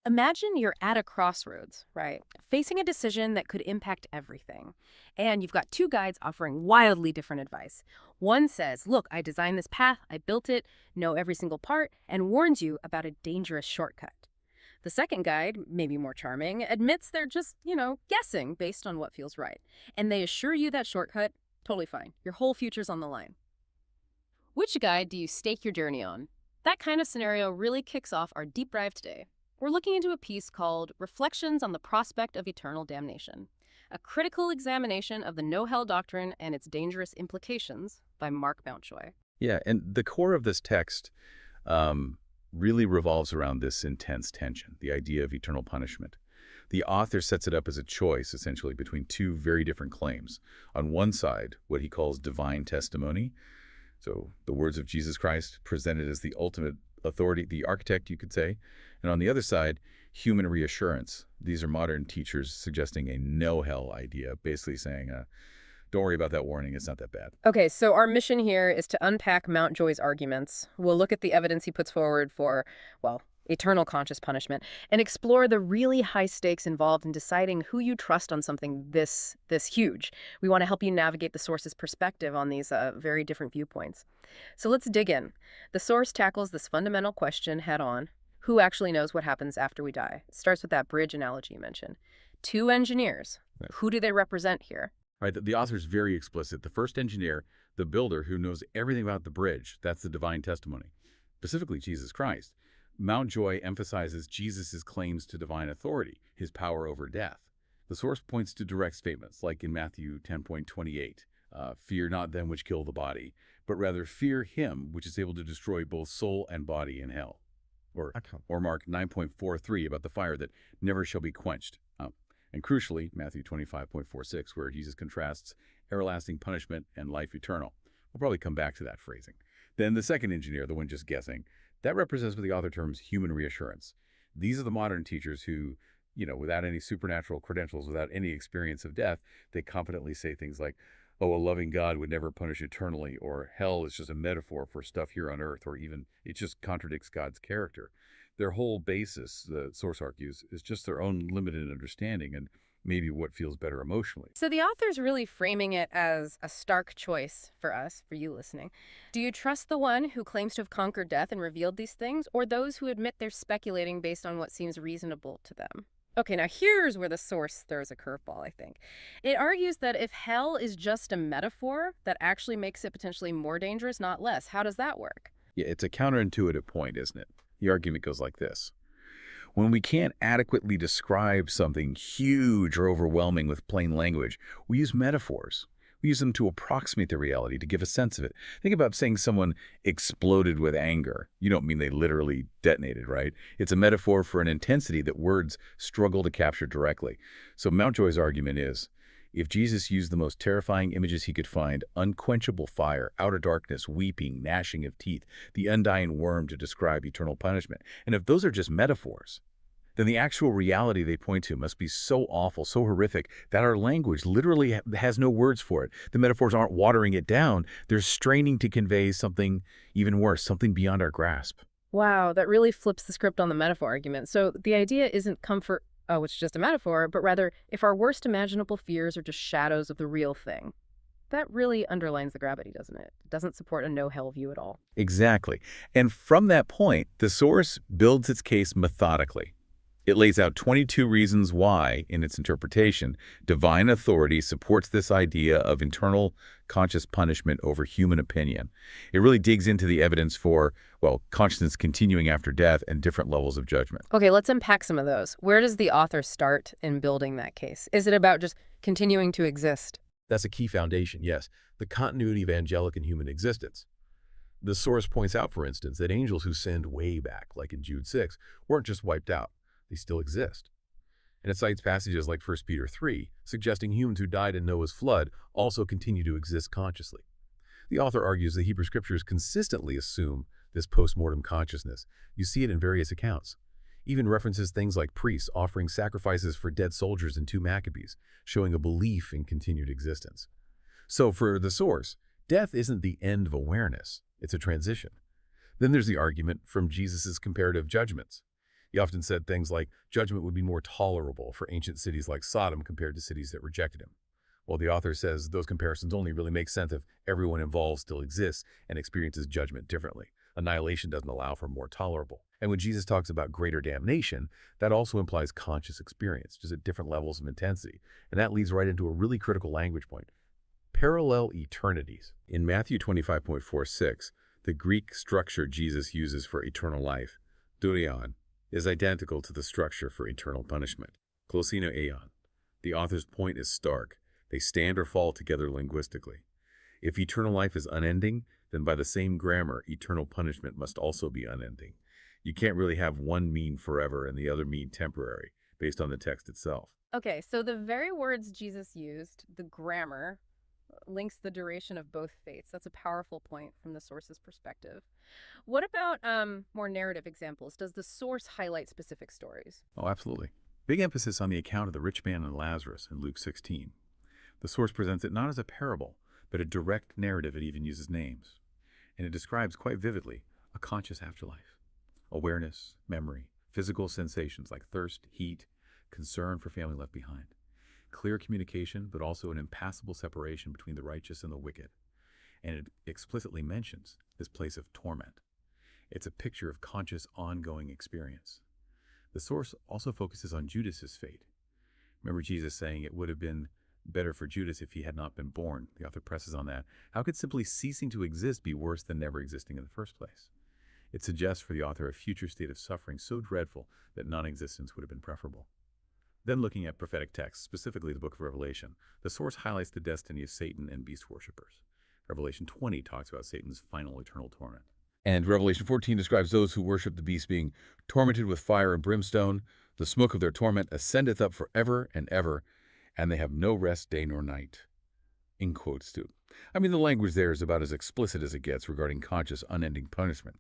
Imagine you're at a crossroads, right? Facing a decision that could impact everything. And you've got two guides offering wildly different advice. One says, look, I designed this path, I built it, know every single part, and warns you about a dangerous shortcut. The second guide, maybe more charming, admits they're just, guessing based on what feels right. And they assure you that shortcut, totally fine. Your whole future's on the line. Which guide do you stake your journey on? That kind of scenario really kicks off our deep dive today. We're looking into a piece called Reflections on the Prospect of Eternal Damnation, a critical examination of the no-hell doctrine and its dangerous implications by Mark Mountjoy. Yeah, and the core of this text really revolves around this intense tension, the idea of eternal punishment. The author sets it up as a choice, essentially, between two very different claims. On one side, what he calls divine testimony, so the words of Jesus Christ presented as the ultimate authority, the architect, you could say. And on the other side, human reassurance. These are modern teachers suggesting a no-hell idea, basically saying, don't worry about that warning, it's not that bad. Okay, so our mission here is to unpack Mountjoy's arguments. We'll look at the evidence he puts forward for, well, eternal conscious punishment, and explore the really high stakes involved in deciding who you trust on something this huge. We want to help you navigate the source's perspective on these very different viewpoints. So let's dig in. The source tackles this fundamental question head on. Who actually knows what happens after we die? It starts with that bridge analogy you mentioned. Two engineers. Right. Who do they represent here? Right, the author's very explicit. The first engineer, the builder who knows everything about the bridge, that's the divine testimony, specifically Jesus Christ. Mountjoy emphasizes Jesus' claims to divine authority, his power over death. The source points to direct statements, like in Matthew 10:28, fear not them which kill the body, but rather fear him which is able to destroy both soul and body in hell. Or Mark 9:43 about the fire that never shall be quenched. And crucially, Matthew 25:46, where Jesus contrasts everlasting punishment and life eternal. We'll probably come back to that phrasing. Then the second engineer, the one just guessing, that represents what the author terms human reassurance. These are the modern teachers who, without any supernatural credentials, without any experience of death, they confidently say things like, oh, a loving God would never punish eternally, or hell is just a metaphor for stuff here on earth, or even it just contradicts God's character. Their whole basis, the source argues, is just their own limited understanding and maybe what feels better emotionally. So the author's really framing it as a stark choice for us, for you listening. Do you trust the one who claims to have conquered death and revealed these things, or those who admit they're speculating based on what seems reasonable to them? Okay, now here's where the source throws a curveball, I think. It argues that if hell is just a metaphor, that actually makes it potentially more dangerous, not less. How does that work? Yeah, it's a counterintuitive point, isn't it? The argument goes like this. When we can't adequately describe something huge or overwhelming with plain language, we use metaphors. We use them to approximate the reality, to give a sense of it. Think about saying someone exploded with anger. You don't mean they literally detonated, right? It's a metaphor for an intensity that words struggle to capture directly. So Mountjoy's argument is, if Jesus used the most terrifying images he could find, unquenchable fire, outer darkness, weeping, gnashing of teeth, the undying worm to describe eternal punishment, and if those are just metaphors, then the actual reality they point to must be so awful, so horrific, that our language literally has no words for it. The metaphors aren't watering it down. They're straining to convey something even worse, something beyond our grasp. Wow, that really flips the script on the metaphor argument. So the idea isn't comfort, oh, it's just a metaphor, but rather if our worst imaginable fears are just shadows of the real thing. That really underlines the gravity, doesn't it? It doesn't support a no-hell view at all. Exactly. And from that point, the source builds its case methodically. It lays out 22 reasons why, in its interpretation, divine authority supports this idea of eternal conscious punishment over human opinion. It really digs into the evidence for, well, consciousness continuing after death and different levels of judgment. Okay, let's unpack some of those. Where does the author start in building that case? Is it about just continuing to exist? That's a key foundation, yes, the continuity of angelic and human existence. The source points out, for instance, that angels who sinned way back, like in Jude 6, weren't just wiped out. They still exist. And it cites passages like 1 Peter 3, suggesting humans who died in Noah's flood also continue to exist consciously. The author argues the Hebrew Scriptures consistently assume this post-mortem consciousness. You see it in various accounts. Even references things like priests offering sacrifices for dead soldiers in 2 Maccabees, showing a belief in continued existence. So for the source, death isn't the end of awareness, it's a transition. Then there's the argument from Jesus' comparative judgments. He often said things like judgment would be more tolerable for ancient cities like Sodom compared to cities that rejected him. Well, the author says those comparisons only really make sense if everyone involved still exists and experiences judgment differently. Annihilation doesn't allow for more tolerable. And when Jesus talks about greater damnation, that also implies conscious experience, just at different levels of intensity. And that leads right into a really critical language point: parallel eternities. In Matthew 25.46, the Greek structure Jesus uses for eternal life, dourion, is identical to the structure for eternal punishment, klosino aion. The author's point is stark. They stand or fall together linguistically. If eternal life is unending, then by the same grammar, eternal punishment must also be unending. You can't really have one mean forever and the other mean temporary, based on the text itself. Okay, so the very words Jesus used, the grammar, links the duration of both fates. That's a powerful point from the source's perspective. What about more narrative examples? Does the source highlight specific stories? Oh, absolutely. Big emphasis on the account of the rich man and Lazarus in Luke 16. The source presents it not as a parable, but a direct narrative. It even uses names. And it describes quite vividly a conscious afterlife. Awareness, memory, physical sensations like thirst, heat, concern for family left behind. Clear communication, but also an impassable separation between the righteous and the wicked. And it explicitly mentions this place of torment. It's a picture of conscious, ongoing experience. The source also focuses on Judas's fate. Remember Jesus saying it would have been better for Judas if he had not been born. The author presses on that. How could simply ceasing to exist be worse than never existing in the first place? It suggests for the author a future state of suffering so dreadful that non-existence would have been preferable. Then looking at prophetic texts, specifically the book of Revelation, the source highlights the destiny of Satan and beast worshippers. Revelation 20 talks about Satan's final eternal torment. And Revelation 14 describes those who worship the beast being tormented with fire and brimstone. The smoke of their torment ascendeth up forever and ever, and they have no rest day nor night. In quotes, too. I mean, the language there is about as explicit as it gets regarding conscious, unending punishment.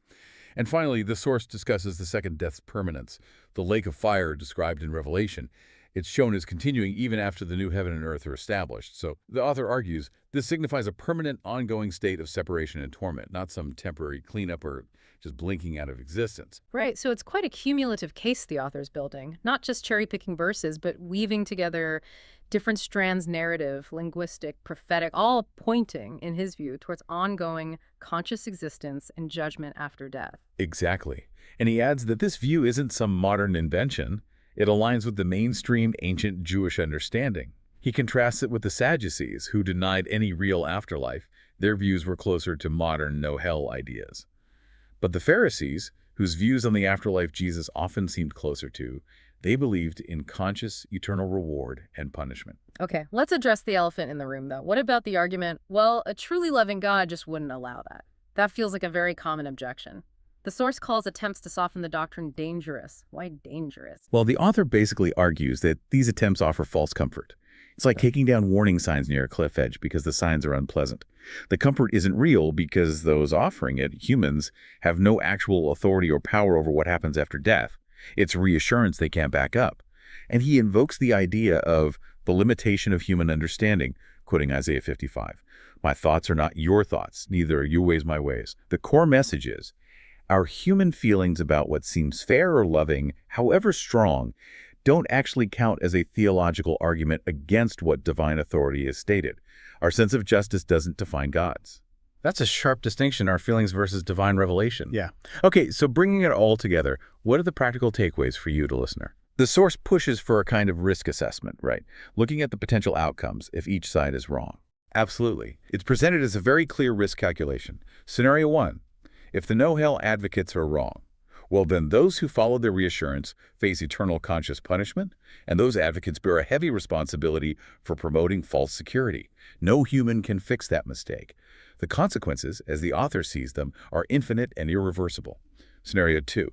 And finally, the source discusses the second death's permanence, the lake of fire described in Revelation. It's shown as continuing even after the new heaven and earth are established. So the author argues this signifies a permanent, ongoing state of separation and torment, not some temporary cleanup or just blinking out of existence. Right, so it's quite a cumulative case the author's building, not just cherry-picking verses, but weaving together different strands narrative, linguistic, prophetic, all pointing, in his view, towards ongoing conscious existence and judgment after death. Exactly. And he adds that this view isn't some modern invention. It aligns with the mainstream ancient Jewish understanding. He contrasts it with the Sadducees, who denied any real afterlife. Their views were closer to modern no-hell ideas. But the Pharisees, whose views on the afterlife Jesus often seemed closer to, they believed in conscious eternal reward and punishment. Okay, let's address the elephant in the room, though. What about the argument, well, a truly loving God just wouldn't allow that? That feels like a very common objection. The source calls attempts to soften the doctrine dangerous. Why dangerous? Well, the author basically argues that these attempts offer false comfort. It's like taking down warning signs near a cliff edge because the signs are unpleasant. The comfort isn't real because those offering it, humans, have no actual authority or power over what happens after death. It's reassurance they can't back up. And he invokes the idea of the limitation of human understanding, quoting Isaiah 55. My thoughts are not your thoughts, neither are your ways my ways. The core message is, our human feelings about what seems fair or loving, however strong, don't actually count as a theological argument against what divine authority is stated. Our sense of justice doesn't define God's. That's a sharp distinction, our feelings versus divine revelation. Yeah. Okay, so bringing it all together, what are the practical takeaways for you, the listener? The source pushes for a kind of risk assessment, right? Looking at the potential outcomes if each side is wrong. Absolutely. It's presented as a very clear risk calculation. Scenario 1, if the no-hell advocates are wrong, well, then those who follow their reassurance face eternal conscious punishment, and those advocates bear a heavy responsibility for promoting false security. No human can fix that mistake. The consequences, as the author sees them, are infinite and irreversible. Scenario 2.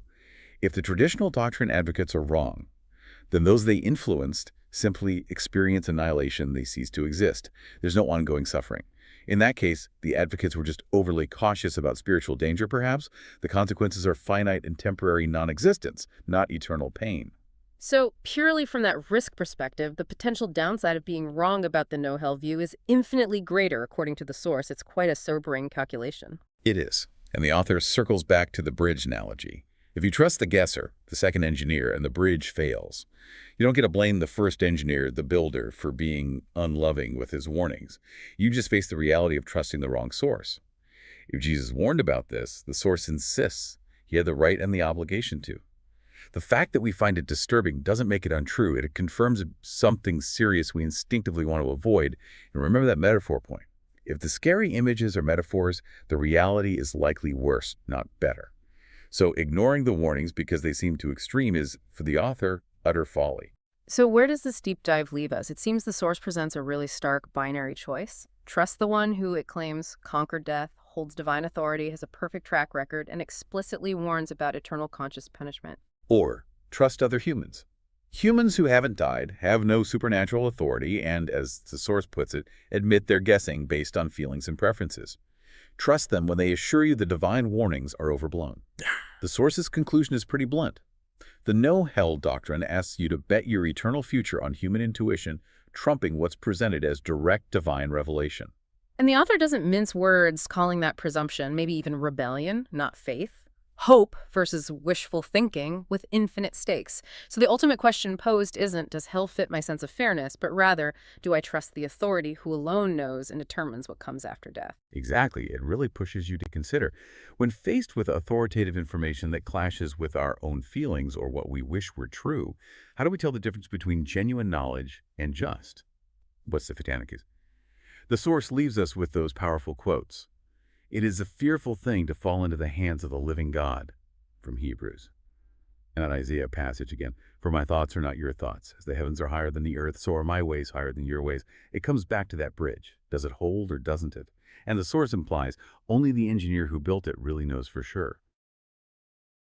If the traditional doctrine advocates are wrong, then those they influenced simply experience annihilation, they cease to exist. There's no ongoing suffering. In that case, the advocates were just overly cautious about spiritual danger, perhaps. The consequences are finite and temporary non-existence, not eternal pain. So, purely from that risk perspective, the potential downside of being wrong about the no-hell view is infinitely greater, according to the source. It's quite a sobering calculation. It is. And the author circles back to the bridge analogy. If you trust the guesser, the second engineer, and the bridge fails, you don't get to blame the first engineer, the builder, for being unloving with his warnings. You just face the reality of trusting the wrong source. If Jesus warned about this, the source insists he had the right and the obligation to. The fact that we find it disturbing doesn't make it untrue. It confirms something serious we instinctively want to avoid. And remember that metaphor point. If the scary images are metaphors, the reality is likely worse, not better. So ignoring the warnings because they seem too extreme is, for the author, utter folly. So where does this deep dive leave us? It seems the source presents a really stark binary choice. Trust the one who, it claims, conquered death, holds divine authority, has a perfect track record, and explicitly warns about eternal conscious punishment. Or trust other humans. Humans who haven't died, have no supernatural authority, and, as the source puts it, admit they're guessing based on feelings and preferences. Trust them when they assure you the divine warnings are overblown. The source's conclusion is pretty blunt. The no-hell doctrine asks you to bet your eternal future on human intuition, trumping what's presented as direct divine revelation. And the author doesn't mince words, calling that presumption, maybe even rebellion, not faith. Hope versus wishful thinking with infinite stakes. So the ultimate question posed isn't, does hell fit my sense of fairness, but rather, do I trust the authority who alone knows and determines what comes after death? Exactly. It really pushes you to consider. When faced with authoritative information that clashes with our own feelings or what we wish were true, how do we tell the difference between genuine knowledge and just? What's the eternities? The source leaves us with those powerful quotes. It is a fearful thing to fall into the hands of the living God, from Hebrews. And that Isaiah passage again, for my thoughts are not your thoughts. As the heavens are higher than the earth, so are my ways higher than your ways. It comes back to that bridge. Does it hold or doesn't it? And the source implies only the engineer who built it really knows for sure.